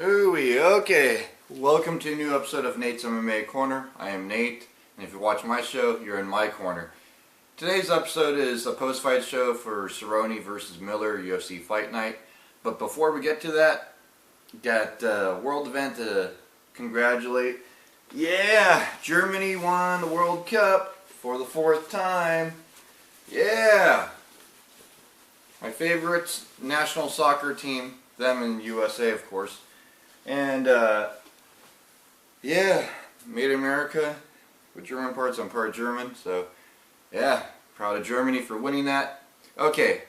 Ooh, okay. Welcome to a new episode of Nate's MMA Corner. I am Nate, and if you watch my show, you're in my corner. Today's episode is a post-fight show for Cerrone versus Miller UFC Fight Night. But before we get to that, got a world event to congratulate. Yeah, Germany won the World Cup for the 4th time. Yeah. My favorite national soccer team, them in USA, of course. And, yeah, made in America with German parts. I'm part German, so, yeah, proud of Germany for winning that. Okay,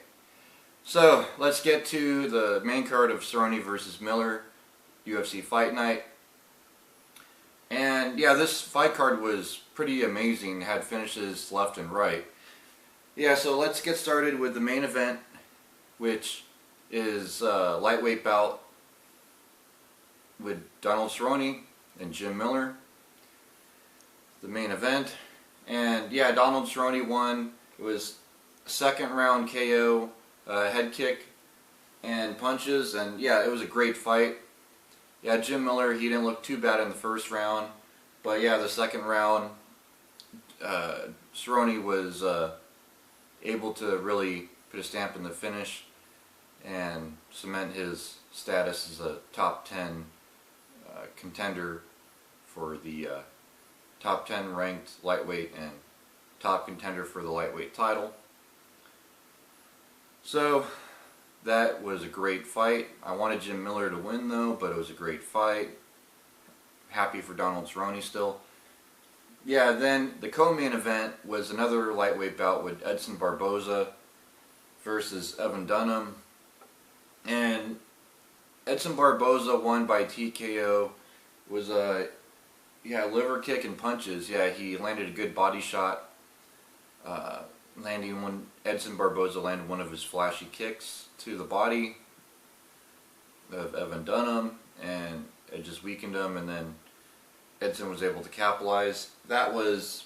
so let's get to the main card of Cerrone versus Miller, UFC Fight Night. And, yeah, this fight card was pretty amazing. Had finishes left and right. Yeah, so let's get started with the main event, which is lightweight bout with Donald Cerrone and Jim Miller, the main event. And yeah, Donald Cerrone won. It was a second round KO, head kick and punches, and yeah, it was a great fight. Yeah, Jim Miller, he didn't look too bad in the first round, but yeah, the second round, Cerrone was able to really put a stamp in the finish and cement his status as a top 10 contender for the top 10 ranked lightweight and top contender for the lightweight title. So that was a great fight. I wanted Jim Miller to win though, but it was a great fight. Happy for Donald Cerrone still. Yeah, then the co-main event was another lightweight bout with Edson Barboza versus Evan Dunham. And Edson Barboza won by TKO. Was a liver kick and punches. Yeah, he landed a good body shot. Edson Barboza landed one of his flashy kicks to the body of Evan Dunham, and it just weakened him. And then Edson was able to capitalize. That was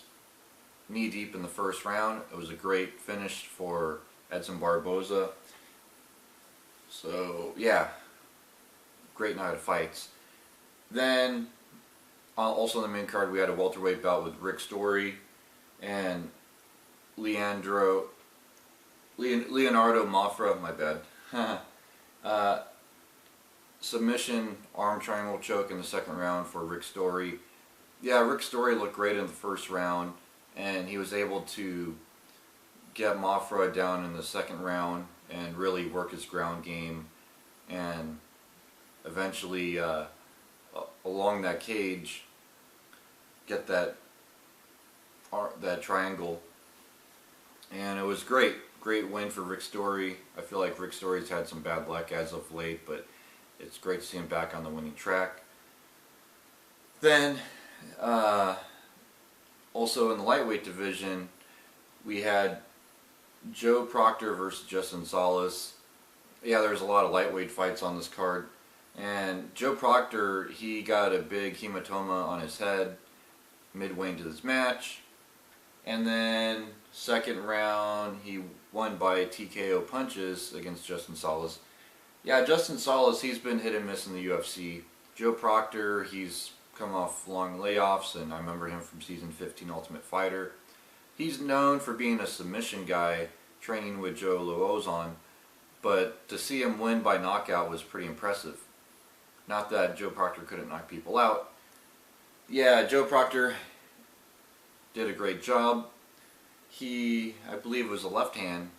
knee deep in the first round. It was a great finish for Edson Barboza. So yeah, great night of fights. Then, also on the main card, we had a welterweight bout with Rick Story and Leonardo Mafra, my bad. Submission arm triangle choke in the second round for Rick Story. Yeah, Rick Story looked great in the first round, and he was able to get Mafra down in the second round and really work his ground game, and eventually along that cage get that triangle. And it was great win for Rick Story. I feel like Rick Story's had some bad luck as of late, but it's great to see him back on the winning track. Then also in the lightweight division, we had Joe Proctor versus Justin Salas. Yeah, there's a lot of lightweight fights on this card. And Joe Proctor, he got a big hematoma on his head midway into this match. And then second round, he won by TKO punches against Justin Salas. Yeah, Justin Salas, he's been hit and miss in the UFC. Joe Proctor, he's come off long layoffs, and I remember him from season 15 Ultimate Fighter. He's known for being a submission guy, training with Joe Lauzon, but to see him win by knockout was pretty impressive. Not that Joe Proctor couldn't knock people out. Yeah, Joe Proctor did a great job. I believe it was a left hand,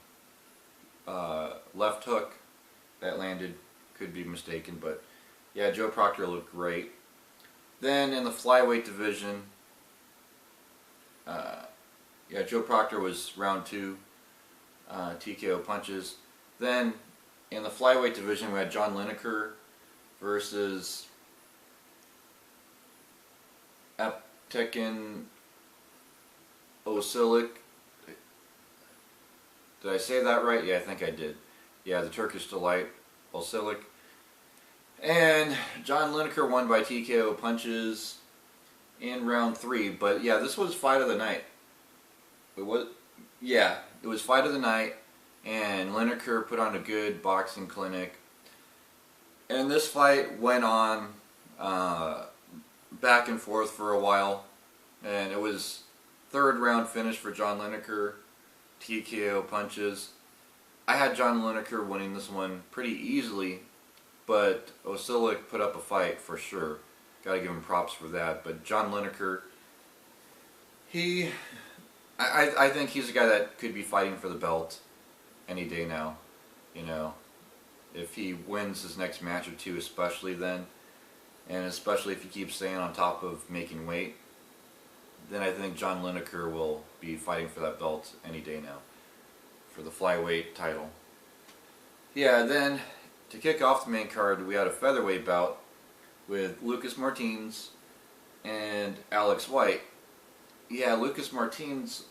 left hook that landed. Could be mistaken, but yeah, Joe Proctor looked great. Then in the flyweight division, yeah, Joe Proctor was round 2, TKO punches. Then in the flyweight division, we had John Lineker versus Aptekin Osilik. Did I say that right? Yeah, I think I did. Yeah, the Turkish delight, Osilik. And John Lineker won by TKO punches in round 3. But yeah, this was fight of the night. It was fight of the night, and Lineker put on a good boxing clinic. And this fight went on back and forth for a while, and it was third round finish for John Lineker, TKO punches. I had John Lineker winning this one pretty easily, but Osilic put up a fight for sure. Gotta give him props for that. But John Lineker, I think he's a guy that could be fighting for the belt any day now. You know, if he wins his next match or two, especially then, and especially if he keeps staying on top of making weight, then I think John Lineker will be fighting for that belt any day now, for the flyweight title. Yeah, then to kick off the main card, we had a featherweight bout with Lucas Martins and Alex White. Yeah, Lucas Martins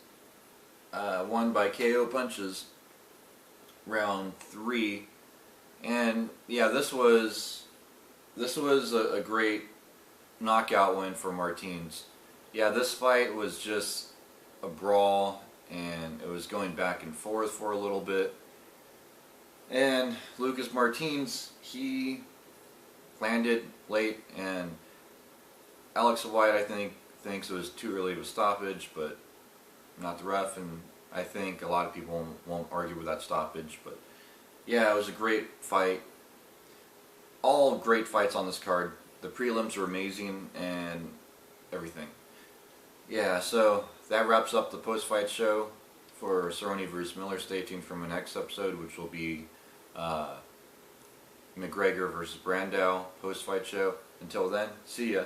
won by KO punches round 3, and yeah, this was a great knockout win for Martins. Yeah, this fight was just a brawl, and it was going back and forth for a little bit. And Lucas Martins, he landed late, and Alex White, I think, thinks it was too early of a stoppage, but not the ref, and I think a lot of people won't argue with that stoppage. But yeah, it was a great fight. All great fights on this card. The prelims were amazing and everything. Yeah, so that wraps up the post-fight show for Cerrone vs. Miller. Stay tuned for my next episode, which will be McGregor vs. Brandao post-fight show. Until then, see ya.